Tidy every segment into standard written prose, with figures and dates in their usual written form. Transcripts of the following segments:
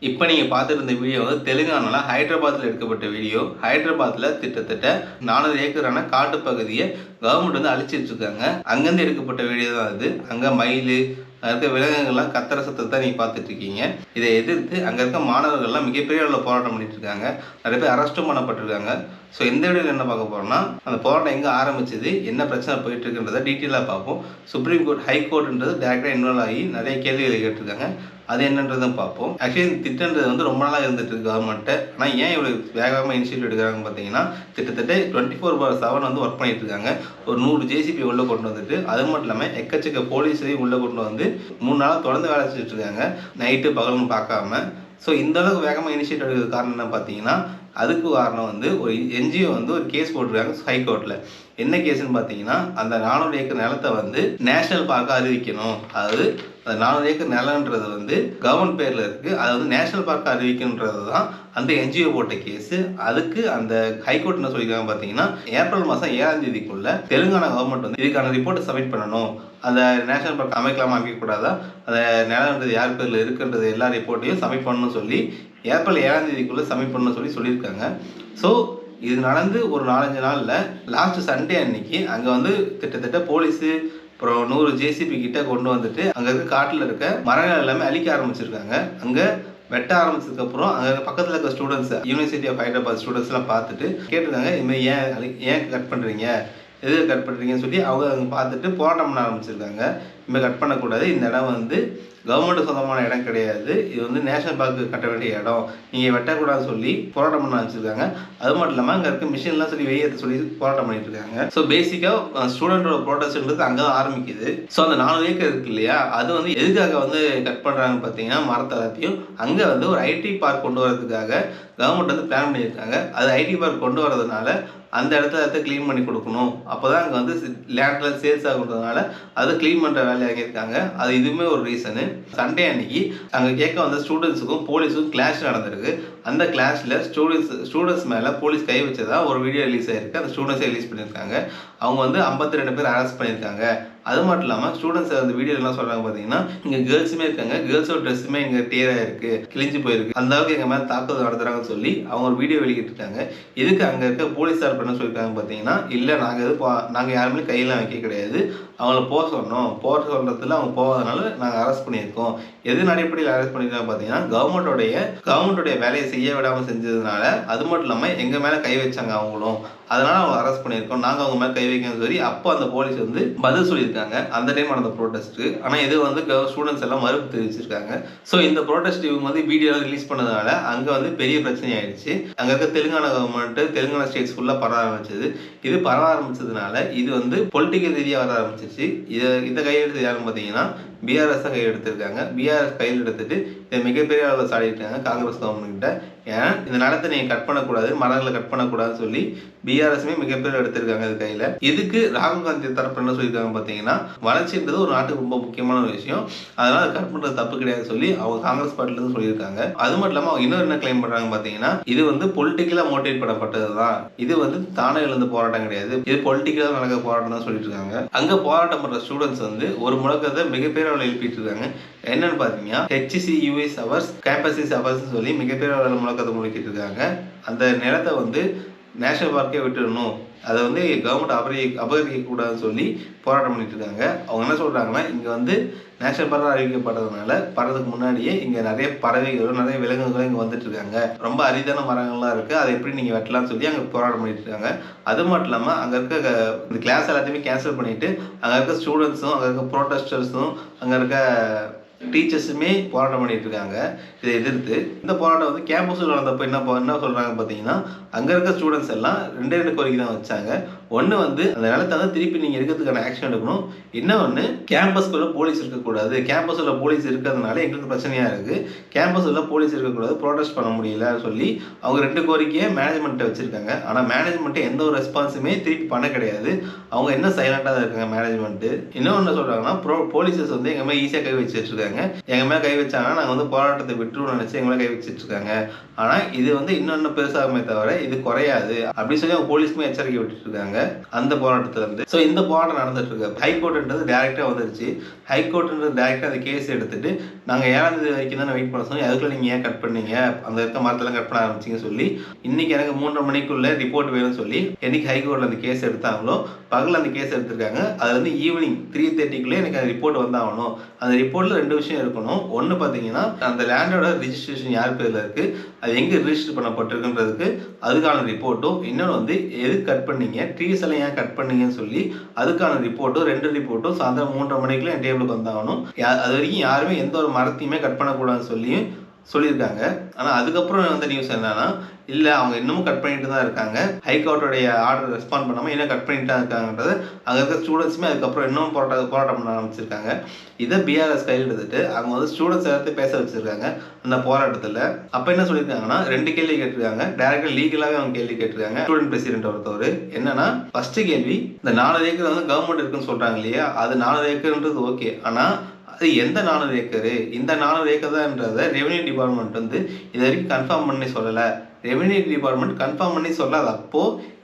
இப்போ நீங்கள் பார்த்துட்டு இருந்த வீடியோ வந்து தெலுங்கானால ஹைதராபாத்தில் எடுக்கப்பட்ட வீடியோ. ஹைதராபாத்தில் கிட்டத்தட்ட 400 ஏக்கரான காட்டு பகுதியை கவர்மெண்ட் வந்து அழிச்சிட்டு இருக்காங்க. அங்கேருந்து எடுக்கப்பட்ட வீடியோ தான் அது. அங்கே மயில் இருக்க விலங்குகள்லாம் கத்துற சத்தத்தை தான் நீங்கள் பார்த்துட்டு இருக்கீங்க. இதை எதிர்த்து அங்கே இருக்க மாணவர்கள்லாம் மிகப்பெரிய அளவில் போராட்டம் பண்ணிட்டு இருக்காங்க. நிறைய பேர் அரெஸ்ட்டும் பண்ணப்பட்டிருக்காங்க. ஸோ இந்த வீடியோவில் என்ன பார்க்க போகிறோம்னா, அந்த போராட்டம் எங்கே ஆரம்பிச்சது, என்ன பிரச்சனை போயிட்டு இருக்குன்றதை டீட்டெயிலாக பார்ப்போம். சுப்ரீம் கோர்ட், ஹை கோர்ட்ன்றது டேரெக்டாக இன்வால்வ் ஆகி நிறைய கேள்விகளை கேட்டிருக்காங்க. அது என்னன்றதும் பார்ப்போம். ஆக்சுவலி இந்த திட்டன்றது வந்து ரொம்ப நாளாக இருந்துட்டு இருக்கு கவர்மெண்ட்டை. ஆனால் ஏன் இவ்வளோ வேகமாக இனிஷியேட்டிவ் எடுக்கிறாங்கன்னு பார்த்தீங்கன்னா, கிட்டத்தட்ட 24/7 வந்து ஒர்க் பண்ணிட்டு இருக்காங்க. ஒரு 100 ஜேசிபி உள்ளே கொண்டு வந்துட்டு, அது மட்டும் இல்லாமல் எக்கச்சக்க போலீஸையும் உள்ளே கொண்டு வந்து 3 நாளாக தொடர்ந்து வேலை செஞ்சுட்டு இருக்காங்க, நைட்டு பகல்னு பார்க்காம. ஸோ இந்த அளவுக்கு வேகமாக இனிஷியேட்டிவ் எடுக்கிறது காரணம் என்ன பார்த்தீங்கன்னா, அதுக்கு காரணம் வந்து ஒரு என்ஜிஓ வந்து ஒரு கேஸ் போட்டிருக்காங்க ஹைகோர்ட்டில். என்ன கேஸ்ன்னு பார்த்தீங்கன்னா, அந்த 400 ஏக்கர் நிலத்தை வந்து நேஷனல் பார்க்காக அறிவிக்கணும். அதாவது அந்த 400 ஏக்கர் நிலன்றது வந்து கவர்மெண்ட் பேரில் இருக்குது, அதை வந்து நேஷனல் பார்க்காக அறிவிக்கணுன்றது தான் அந்த என்ஜிஓ போட்ட கேஸு. அதுக்கு அந்த ஹைகோர்ட் என்ன சொல்லியிருக்காங்க பார்த்தீங்கன்னா, ஏப்ரல் மாதம் 7ஆம் தேதிக்குள்ள தெலுங்கானா கவர்மெண்ட் வந்து இதுக்கான ரிப்போர்ட்டை சப்மிட் பண்ணணும். அந்த நேஷனல் பார்க் அமைக்கலாமா அமைக்கக்கூடாதா, அந்த நிலன்றது யார் பேரில் இருக்குன்றது எல்லா ரிப்போர்ட்டையும் சப்மிட் பண்ணணும்னு சொல்லி ஏப்ரல் 7ஆம் தேதிக்குள்ளே சப்மிட் பண்ணணும்னு சொல்லியிருக்காங்க. ஸோ இது நடந்து ஒரு 4-5 நாளில் லாஸ்ட் சண்டே அன்னைக்கு அங்கே வந்து கிட்டத்தட்ட போலீஸு அப்புறம் 100 ஜேசிபி கிட்ட கொண்டு வந்துட்டு அங்கே இருக்க காட்டில் இருக்க மரங்கள் எல்லாமே அழிக்க ஆரம்பிச்சிருக்காங்க. அங்கே வெட்ட ஆரம்பிச்சதுக்கப்புறம் அங்கே பக்கத்தில் இருக்க ஸ்டூடெண்ட்ஸ், யூனிவர்சிட்டி ஆஃப் ஹைதராபாத் ஸ்டூடெண்ட்ஸ்லாம் பார்த்துட்டு கேட்டிருக்காங்க, இதுமாதிரி ஏன் கட் பண்ணுறீங்க, எது கட் பண்ணுறீங்கன்னு சொல்லி அவங்க பார்த்துட்டு போராட்டம் பண்ண ஆரம்பிச்சிருக்காங்க. இனிமேல் கட் பண்ணக்கூடாது, இந்த இடம் வந்து கவர்மெண்ட் சொந்தமான இடம் கிடையாது, இது வந்து நேஷனல் பார்க்கு கட்ட வேண்டிய இடம், நீங்கள் வெட்டக்கூடாதுன்னு சொல்லி போராட்டம் பண்ண ஆரம்பிச்சிருக்காங்க. அது மட்டும் இல்லாமல் அங்கே இருக்க மிஷின்லாம் சொல்லி வெளியேற்ற சொல்லி போராட்டம் பண்ணிட்டு இருக்காங்க. ஸோ பேசிக்காக ஸ்டூடெண்டோட ப்ரோட்டஸ்ட்ன்றது அங்கே தான் ஆரம்பிக்குது. ஸோ அந்த 4 ஏக்கர் இருக்கு இல்லையா, அது வந்து எதுக்காக வந்து கட் பண்ணுறாங்கன்னு பார்த்தீங்கன்னா, மரத்தை எல்லாத்தையும் அங்கே வந்து ஒரு ஐடி பார்க் கொண்டு வரதுக்காக கவர்மெண்ட் வந்து பிளான் பண்ணியிருக்காங்க. அது ஐடி பார்க் கொண்டு வரதுனால அந்த இடத்த க்ளீன் பண்ணி கொடுக்கணும். அப்போ தான் அங்கே வந்து லேண்டில் சேல்ஸ் ஆகுன்றதுனால அதை க்ளீன் பண்ணுற வேலை ஆகியிருக்காங்க. அது இதுவுமே ஒரு ரீசனு. சண்டே அன்னைக்கு அங்கே கேட்க வந்த ஸ்டூடெண்ட்ஸுக்கும் போலீஸுக்கும் கிளாஷ் நடந்திருக்கு. அந்த கிளாஷில் ஸ்டூடெண்ட்ஸ் மேலே போலீஸ் கை வச்சதா ஒரு வீடியோ ரிலீஸ் ஆகிருக்கு. அந்த ஸ்டூடெண்ட்ஸை ரிலீஸ் பண்ணியிருக்காங்க. அவங்க வந்து 52 பேர் அரெஸ்ட் பண்ணியிருக்காங்க. அது மட்டும் இல்லாமல் ஸ்டூடெண்ட்ஸ் அந்த வீடியோ என்ன சொல்கிறாங்க பார்த்தீங்கன்னா, இங்கே கேர்ள்ஸுமே இருக்காங்க, கேர்ள்ஸோட ட்ரெஸ்ஸுமே இங்கே டேராக இருக்குது, கிழிஞ்சு போயிருக்கு, அந்த அளவுக்கு எங்கள் மேலே தாக்குதல் நடத்துகிறாங்கன்னு சொல்லி அவங்க ஒரு வீடியோ வெளியிட்டிருக்காங்க. இதுக்கு அங்கே இருக்க போலீஸார் என்ன சொல்லியிருக்காங்க பார்த்தீங்கன்னா, இல்லை நாங்கள் யாருமே கையெல்லாம் வைக்க கிடையாது, அவங்கள போக சொல்கிறதுல அவங்க போகாதனால நாங்கள் அரெஸ்ட் பண்ணியிருக்கோம். எது அடிப்படையில் அரெஸ்ட் பண்ணியிருக்காங்க பார்த்தீங்கன்னா, கவர்மெண்ட்டுடைய வேலையை செய்ய விடாமல் செஞ்சதுனால, அது மட்டும் இல்லாமல் எங்கள் மேலே கை வச்சாங்க அவங்களும், அதனால் அவங்க அரெஸ்ட் பண்ணியிருக்கோம், நாங்கள் அவங்க மேலே கை வைக்கணும்னு சொல்லி அப்போ அந்த போலீஸ் வந்து பதில் சொல்லியிருக்காங்க அந்த டைம் நடந்த ப்ரோட்டஸ்ட்டு. ஆனால் இது வந்து ஸ்டூடெண்ட்ஸ் எல்லாம் மறுப்பு தெரிவிச்சிருக்காங்க. ஸோ இந்த ப்ரோட்டஸ்ட் இவங்க வந்து வீடியோ ரிலீஸ் பண்ணதுனால அங்கே வந்து பெரிய பிரச்சனை ஆயிடுச்சு. அங்கே இருக்க தெலுங்கானா கவர்மெண்ட்டு தெலுங்கானா ஸ்டேட்ஸ் ஃபுல்லாக பரவ ஆரம்பிச்சது. இது பரவ ஆரம்பிச்சதுனால இது வந்து பொலிட்டிக்கல் ரீதியாக வர ஆரம்பிச்சிச்சு. இதை கையெழுத்து யாருன்னு பார்த்தீங்கன்னா பிஆர்எஸ் தான் கையில் எடுத்திருக்காங்க. பிஆர்எஸ் கையில் எடுத்துட்டு இதை மிகப்பெரிய அளவில் சாடிட்டாங்க காங்கிரஸ் கவர்மெண்ட்கிட்ட. ஏன்னா இந்த நிலத்தை நீங்கள் கட் பண்ணக்கூடாது, மரங்களை கட் பண்ணக்கூடாதுன்னு சொல்லி பிஆர்எஸ்மே மிகப்பெரிய எடுத்திருக்காங்க இது கையில். இதுக்கு ராகுல் காந்தி தரப்பு என்ன சொல்லியிருக்காங்க பார்த்தீங்கன்னா, வளர்ச்சின்றது ஒரு நாட்டுக்கு ரொம்ப முக்கியமான ஒரு விஷயம், அதனால கட் பண்ணுறது தப்பு கிடையாது சொல்லி அவங்க காங்கிரஸ் பார்ட்டிலேருந்து சொல்லியிருக்காங்க. அது மட்டும் இல்லாமல் அவங்க இன்னொரு என்ன கிளைம் பண்ணுறாங்க பார்த்தீங்கன்னா, இது வந்து பொலிட்டிக்கலாக மோட்டிவேட் பண்ணப்பட்டது தான், இது வந்து தானே எழுந்த போராட்டம் கிடையாது, இது பொலிட்டிக்கலாக நடக்கிற போராட்டம் தான் சொல்லிட்டு இருக்காங்க. அங்கே போராட்டம் பண்ணுற ஸ்டூடெண்ட்ஸ் வந்து ஒரு முழக்கத்தை மிகப்பெரிய அளவில் எழுப்பிட்டு இருக்காங்க. என்னன்னு பார்த்தீங்கன்னா, HCUS hours, campus hours சொல்லி மிகப்பெரிய அளவில் முழக்கத்தை முழக்கிட்டு இருக்காங்க. அந்த நிலத்தை வந்து நேஷனல் பார்க்கே விட்டுடணும், அதை வந்து கவர்மெண்ட் அபகரிக்கக்கூடாதுன்னு சொல்லி போராட்டம் பண்ணிட்டு இருக்காங்க. அவங்க என்ன சொல்கிறாங்கன்னா, இங்கே வந்து நேஷனல் பார்க்காக அறிவிக்கப்பட்டதுனால பறதுக்கு முன்னாடியே இங்கே நிறைய பறவைகளும் நிறைய விலங்குகளும் இங்கே வந்துட்டு இருக்காங்க, ரொம்ப அரிதான மரங்கள்லாம் இருக்குது, அதை எப்படி நீங்கள் வெட்டலாம்னு சொல்லி அங்கே போராட்டம் பண்ணிட்டு இருக்காங்க. அது மட்டும் இல்லாமல் அங்கே இருக்க இந்த கிளாஸ் எல்லாத்தையுமே கேன்சல் பண்ணிவிட்டு அங்கே இருக்க ஸ்டூடெண்ட்ஸும் அங்கே இருக்க ப்ரோட்டஸ்டர்ஸும் அங்கே இருக்க டீச்சர்ஸுமே போராட்டம் பண்ணிட்டு இருக்காங்க இதை எதிர்த்து. இந்த போராட்டம் வந்து கேம்பஸில் நடந்தப்போ என்ன சொல்கிறாங்க பார்த்தீங்கன்னா, அங்கே இருக்க ஸ்டூடெண்ட்ஸ் எல்லாம் 2 கோரிக்கை தான் வச்சாங்க. ஒன்று வந்து அந்த நிலத்தை வந்து திருப்பி நீங்கள் இருக்கிறதுக்கான ஆக்ஷன் எடுக்கணும், இன்னொன்று கேம்பஸ்குள்ளே போலீஸ் இருக்கக்கூடாது, கேம்பஸில் போலீஸ் இருக்கிறதுனால எங்களுக்கு பிரச்சனையாக இருக்குது, கேம்பஸில் போலீஸ் இருக்கக்கூடாது, ப்ரோட்டஸ்ட் பண்ண முடியல சொல்லி அவங்க 2 கோரிக்கையை மேனேஜ்மெண்ட்டை வச்சுருக்காங்க. ஆனால் மேனேஜ்மெண்ட்டு எந்த ஒரு ரெஸ்பான்ஸுமே திருப்பி பண்ண கிடையாது, அவங்க என்ன சைலண்டாக தான் இருக்காங்க மேனேஜ்மெண்ட்டு. இன்னொன்று சொல்கிறாங்கன்னா, போலீஸஸ் வந்து எங்கள் மேலே ஈஸியாக கை வச்சுட்டு இருக்காங்க, எங்கள் மேலே கை வச்சாங்கன்னா நாங்கள் வந்து போராட்டத்தை விட்டுருவோம்னு நினச்சி எங்களை கை வச்சுட்டு இருக்காங்க. ஆனால் இது வந்து இன்னொன்று பெருசாகுமே தவிர இது குறையாது அப்படின்னு சொல்லி அவங்க போலீஸுமே எச்சரிக்கை விட்டுட்டு இருக்காங்க. அந்த போராட்டத்துல இருந்து. ஸோ இந்த போராட்டம் நடந்துட்டு இருக்கு. ஹைகோர்ட்ன்றது டைரக்டா வந்துருச்சு. ஹைகோர்ட்ன்றது டைரக்டா அந்த கேஸ் எடுத்துட்டு நாங்க 7ஆம் தேதி வரைக்கும் தான் வெயிட் பண்ண சொன்னோம், அதுக்குள்ள நீங்க ஏன் கட் பண்ணீங்க, அந்த இருக்க மரத்தெல்லாம் கட் பண்ண ஆரம்பிச்சிங்க சொல்லி இன்னைக்கு எனக்கு 3:30 மணிக்குள்ள ரிப்போர்ட் வேணும்னு சொல்லி என்னைக்கு ஹைகோர்ட்ல அந்த கேஸ் எடுத்தாங்களோ பகல் அந்த கேஸ் எடுத்திருக்காங்க. அதுல இருந்து ஈவினிங் 3:30க்குள்ளே எனக்கு அந்த ரிப்போர்ட் வந்தாகணும். அந்த ரிப்போர்ட்ல 2 விஷயம் இருக்கணும். ஒன்று பார்த்தீங்கன்னா அந்த லேண்டோட ரிஜிஸ்ட்ரேஷன் யார் பேர்ல இருக்கு, அது எங்க ரிஜிஸ்டர் பண்ணப்பட்டிருக்குன்றதுக்கு அதுக்கான ரிப்போர்ட்டும், இன்னொன்று வந்து எது கட் பண்ணீங்க, ட்ரீஸ் எல்லாம் ஏன் கட் பண்ணீங்கன்னு சொல்லி அதுக்கான ரிப்போர்ட்டும், 2 ரிப்போர்ட்டும் சாயந்தரம் 3:30 மணிக்குள்ள என் டேபிளுக்கு வந்தாகணும். அது வரைக்கும் யாருமே எந்த ஒரு மரத்தையுமே கட் பண்ணக்கூடாதுன்னு சொல்லியிருக்காங்க. ஆனால் அதுக்கப்புறம் வந்த நியூஸ் என்னன்னா, இல்லை அவங்க இன்னமும் கட் பண்ணிட்டு தான் இருக்காங்க. ஹைகோர்ட்டுடைய ஆர்டர் ரெஸ்பாண்ட் பண்ணாமல் இன்னும் கட் பண்ணிட்டு தான் இருக்காங்கன்றது அங்கே இருக்க ஸ்டூடெண்ட்ஸுமே அதுக்கப்புறம் இன்னும் போராட்டம் பண்ண ஆரம்பிச்சிருக்காங்க. இதை பிஆர்எஸ் கையில் எடுத்துட்டு அவங்க வந்து ஸ்டூடெண்ட்ஸ் எல்லாத்தையும் பேச வச்சிருக்காங்க அந்த போராட்டத்தில். அப்போ என்ன சொல்லியிருக்காங்கன்னா 2 கேள்வி கேட்டிருக்காங்க. டைரக்டாக லீகலாகவே அவங்க கேள்வி கேட்டிருக்காங்க. ஸ்டூடெண்ட் பிரசிடென்ட் ஒருத்தவர் என்னன்னா, ஃபர்ஸ்ட் கேள்வி, இந்த 4 ஏக்கர் வந்து கவர்மெண்ட் இருக்குன்னு சொல்றாங்க இல்லையா, அது 4 ஏக்கர்ன்றது ஓகே, ஆனால் அது எந்த 4 ஏக்கரு, இந்த 4 ஏக்கர் தான்ன்றதை ரெவென்யூ டிபார்ட்மெண்ட் வந்து இது வரைக்கும் கன்ஃபார்ம் பண்ணி சொல்லலை. ரெவென்யூ டிபார்ட்மெண்ட் கன்ஃபார்ம் பண்ணி சொல்லாத அப்போ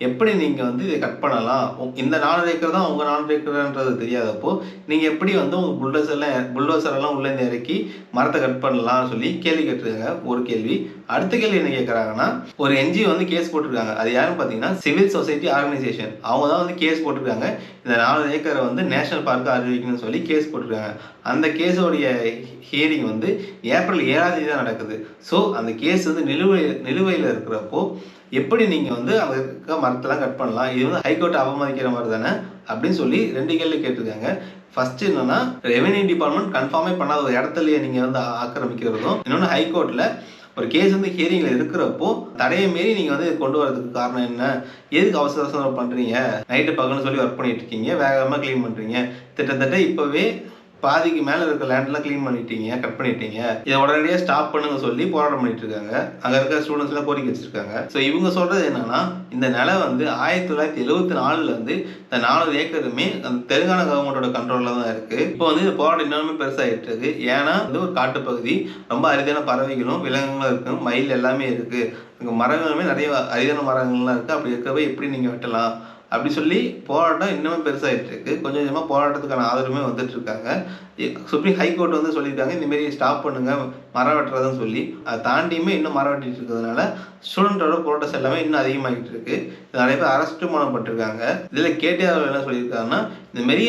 எப்படி நீங்கள் வந்து இதை கட் பண்ணலாம், இந்த 4 ஏக்கர் தான் உங்கள் 4 ஏக்கர்ன்றது தெரியாதப்போ நீங்கள் எப்படி வந்து உங்கள் புல்டோசரெல்லாம் உள்ளேருந்து இறக்கி மரத்தை கட் பண்ணலாம்னு சொல்லி கேள்வி கேட்டிருக்காங்க. ஒரு கேள்வி. அடுத்த கேள்வி என்ன கேட்குறாங்கன்னா, ஒரு என்ஜிஓ வந்து கேஸ் போட்டிருக்காங்க. அது யாருன்னு பார்த்தீங்கன்னா சிவில் சொசைட்டி ஆர்கனைசேஷன். அவங்க தான் வந்து கேஸ் போட்டிருக்காங்க, இந்த 4 ஏக்கரை வந்து நேஷனல் பார்க்காக அறிவிக்கணும்னு சொல்லி கேஸ் போட்டிருக்காங்க. அந்த கேஸோடைய ஹியரிங் வந்து ஏப்ரல் 7ஆம் தேதி தான் நடக்குது. ஸோ அந்த கேஸ் வந்து நிலுவையில் இருக்கிறப்போ எப்படி நீங்கள் வந்து அந்த மரத்தெல்லாம் கட் பண்ணலாம், இது வந்து ஹைகோர்ட் அவமதிக்கிற மாதிரி தானே அப்படின்னு சொல்லி 2 கேள்வி கேட்டிருக்காங்க. ஃபர்ஸ்ட் என்னன்னா, ரெவென்யூ டிபார்ட்மெண்ட் கன்ஃபார்மே பண்ணாத ஒரு இடத்துலயே நீங்கள் வந்து ஆக்கிரமிக்கிறதும், இன்னொன்று ஹைகோர்ட்டில் ஒரு கேஸ் வந்து ஹியரிங்கில் இருக்கிறப்போ தடையை மீறி நீங்கள் வந்து கொண்டு வரதுக்கு காரணம் என்ன, எதுக்கு அவசரம் பண்ணுறீங்க, நைட்டு பகல்னு சொல்லி ஒர்க் பண்ணிட்டு இருக்கீங்க, வேகமாக க்ளீன் பண்ணுறீங்க, கிட்டத்தட்ட இப்போவே பாதிக்கு மேலே இருக்க லேண்ட்லாம் க்ளீன் பண்ணிட்டீங்க, கட் பண்ணிட்டீங்க, இதை உடனடியாக ஸ்டாப் பண்ணுங்க சொல்லி போராட்டம் பண்ணிட்டு இருக்காங்க. அங்கே இருக்க ஸ்டூடெண்ட்ஸ்லாம் கோரிக்கை வச்சிருக்காங்க. ஸோ இவங்க சொல்றது என்னன்னா, இந்த நிலம் வந்து 1974 வந்து இந்த 4 ஏக்கருமே அந்த தெலுங்கானா கவர்மெண்டோட கண்ட்ரோலில் தான் இருக்கு. இப்போ வந்து இந்த போராட்டம் இன்னுமே பெருசாகிட்டு இருக்கு. ஏன்னா வந்து ஒரு காட்டுப்பகுதி, ரொம்ப அரிதான பறவைகளும் விலங்குகளும் இருக்கு, மயில் எல்லாமே இருக்கு, அங்கே மரங்களுமே நிறைய அரிதான மரங்கள்லாம் இருக்கு. அப்படி இருக்கவே எப்படி நீங்கள் வெட்டலாம் அப்படி சொல்லி போராட்டம் இன்னுமே பெருசாகிட்டு இருக்கு. கொஞ்சம் கொஞ்சமாக போராட்டத்துக்கான ஆதரவுமே வந்துட்டு இருக்காங்க. சுப்ரீம் ஹைகோர்ட் வந்து சொல்லியிருக்காங்க இந்தமாரி ஸ்டாப் பண்ணுங்க மரம் வெட்டுறதுன்னு சொல்லி. அதை தாண்டியுமே இன்னும் மரம் வெட்டிட்டு இருக்கிறதுனால ஸ்டூடெண்டோட ப்ரோட்டஸ்ட் எல்லாமே இன்னும் அதிகமாகிட்டு இருக்கு. நிறைய பேர் அரெஸ்ட்டும் பண்ணப்பட்டிருக்காங்க. இதில் கேடிஆர் என்ன சொல்லியிருக்காங்கன்னா, இந்தமாரி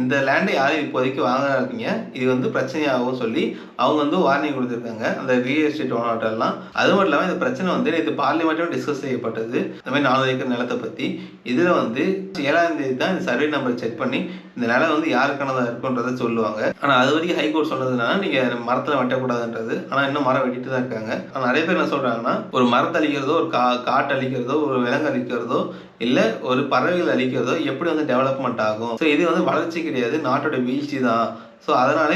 இந்த லேண்டை யாரும் இப்போதைக்கு வாங்காதீங்க, இது வந்து பிரச்சனையாகும் சொல்லி அவங்க வந்து வார்னிங் கொடுத்துருக்காங்க அந்த ரியல் எஸ்டேட் ஓனர்ட்டெல்லாம். அது மட்டும் இல்லாமல் இந்த பிரச்சனை வந்து நேற்று பார்லிமெண்ட்டும் டிஸ்கஸ் செய்யப்பட்டது, இந்த மாதிரி 4 ஏக்கர் நிலத்தை பற்றி. இதில் வந்து 7ஆம் தேதி தான் இந்த சர்வே நம்பர் செக் பண்ணி இந்த நிலம் வந்து யாருக்கானதாக இருக்குன்றதை சொல்லுவாங்க. ஆனால் அது வரைக்கும் ஹைகோர்ட் சொன்னதுனால நீங்கள் மரத்தில் வெட்டக்கூடாதுன்றது. ஆனால் இன்னும் மரம் வெட்டிட்டு தான் இருக்காங்க. ஆனால் நிறைய பேர் என்ன சொல்கிறாங்கன்னா, ஒரு மரத்தை அழிக்கிறதோ, ஒரு காட்டு அழிக்கிறதோ, ஒரு விலங்கு அழிக்கிறதோ, இல்லை ஒரு பறவைகள் அழிக்கிறதோ எப்படி வந்து டெவலப்மெண்ட் ஆகும். ஸோ இது வந்து வளர்ச்சி கிடையாது, நாட்டோட வீழ்ச்சி தான். ஸோ அதனால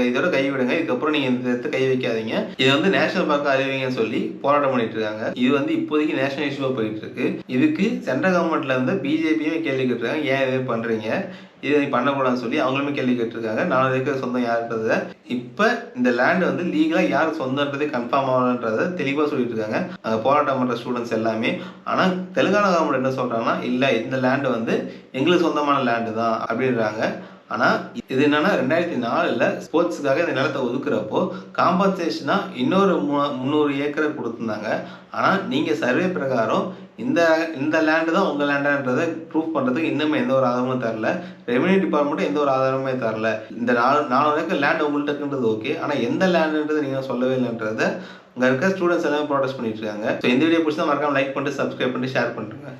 இதோட கை விடுங்க, இதுக்கப்புறம் நீங்கள் இந்த இடத்த கை வைக்காதீங்க, இது வந்து நேஷனல் பார்க்க அறிவிங்கன்னு சொல்லி போராட்டம் பண்ணிட்டு இருக்காங்க. இது வந்து இப்போதைக்கு நேஷனல் இஷ்யூவாக போயிட்டு இருக்கு. இதுக்கு சென்ட்ரல் கவர்மெண்ட்ல இருந்து பிஜேபியுமே கேள்வி கேட்டுருக்காங்க, ஏன் இது பண்ணுறீங்க, இதை பண்ணக்கூடாதுன்னு சொல்லி அவங்களுமே கேள்வி கேட்டிருக்காங்க. 4 ஏக்கர் சொந்தம் யாருன்றதை, இப்போ இந்த லேண்ட் வந்து லீகலாக யார் சொந்தன்றதே கன்ஃபார்ம் ஆகலன்றதை தெளிவாக சொல்லிட்டு இருக்காங்க அங்கே போராட்டம் பண்ணுற ஸ்டூடெண்ட்ஸ் எல்லாமே. ஆனால் தெலுங்கானா கவர்மெண்ட் என்ன சொல்கிறாங்கன்னா, இல்லை இந்த லேண்டு வந்து எங்களுக்கு சொந்தமான லேண்டு தான் அப்படின்றாங்க. ஆனால் இது என்னன்னா 2004 ஸ்போர்ட்ஸுக்காக இந்த நிலத்தை ஒதுக்குறப்போ காம்பன்சேஷனாக இன்னொரு 300 ஏக்கரை கொடுத்துருந்தாங்க. ஆனால் நீங்கள் சர்வே பிரகாரம் இந்த லேண்டு தான் உங்கள் லேண்டான்றதை ப்ரூவ் பண்ணுறதுக்கு இன்னுமே எந்த ஒரு ஆதாரமும் தரல. ரெவென்யூ டிபார்ட்மெண்ட்டும் எந்த ஒரு ஆதாரமே தரல. இந்த 4 ஏக்கர் லேண்ட் உங்கள்கிட்ட இருக்குன்றது ஓகே, ஆனால் எந்த லேண்டுன்றது நீங்கள் சொல்லவே இல்லைன்றதை அங்கே இருக்க ஸ்டூடெண்ட்ஸ் எல்லாமே ப்ரொடெஸ்ட் பண்ணிட்டு இருக்காங்க. ஸோ இந்த வீடியோ பிடிச்சா மறக்காம லைக் பண்ணிட்டு, சப்ஸ்கிரைப் பண்ணிட்டு, ஷேர் பண்ணுறேங்க.